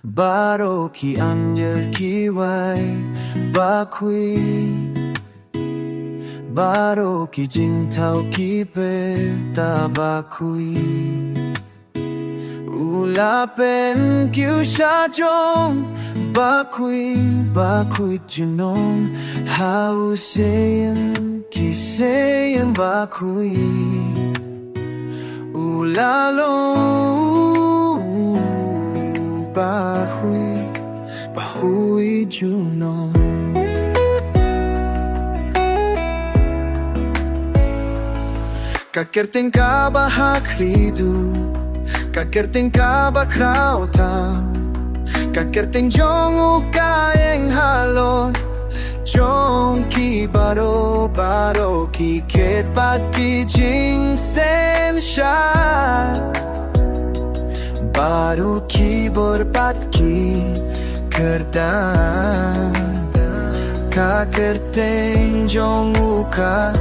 Baro ki anjel ki wai ba kui Baro ki jing tao ki pe ta ba kui Ula pen kiu sha jong ba kui junong Hau seyen ba kui Ula lo ba hui junong Kakerting ka ba hakridu Kakerting ka ba krautam Kakerting jong ukayeng halon Jong ki baro ki ket pat ki jing sen sha Baro ki borpat ki kerdan Kakerting jong uka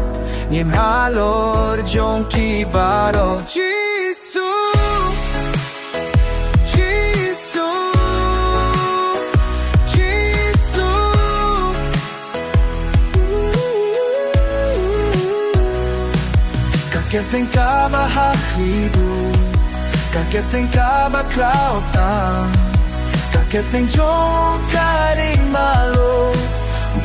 Nim halor jong ki baro Jisu Kakerting ka ba hakridu Kakerting ka ba krautam Kakerting jong karing malo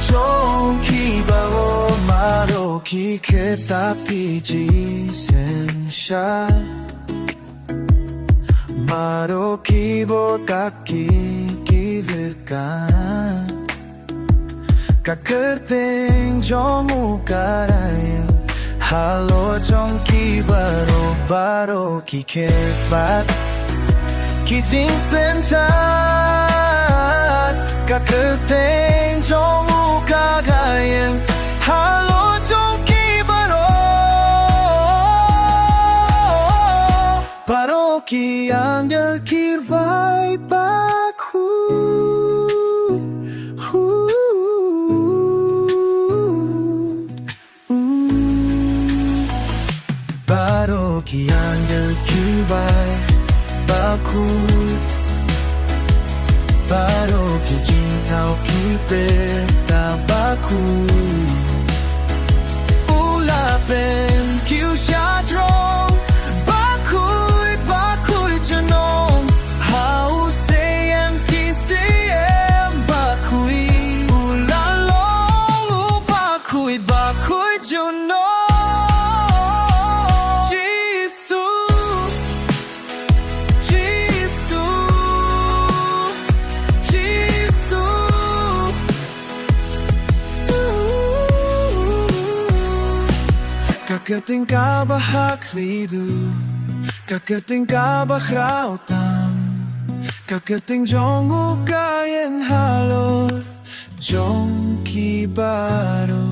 Jong ki baro maro ki ketapi jisen sha Maro ki bo kaki ki virkan Kakerting jong ukaraya Halo jong ki baro ki kepat Ki jing sen chat Kakerting jong ukagayen Halo jong ki Baro ki anjel kirvai baku Baro ki anjel kirvai baku Baro ki jing tao ki peta baku Ula pen kiu sha drong Bakui junong Hau seyen ki seyen bakui Ula long bakui junong Kakerting ka ba hakridu Kakerting ka ba krautam Kakerting jong ukayen halor Jong ki baro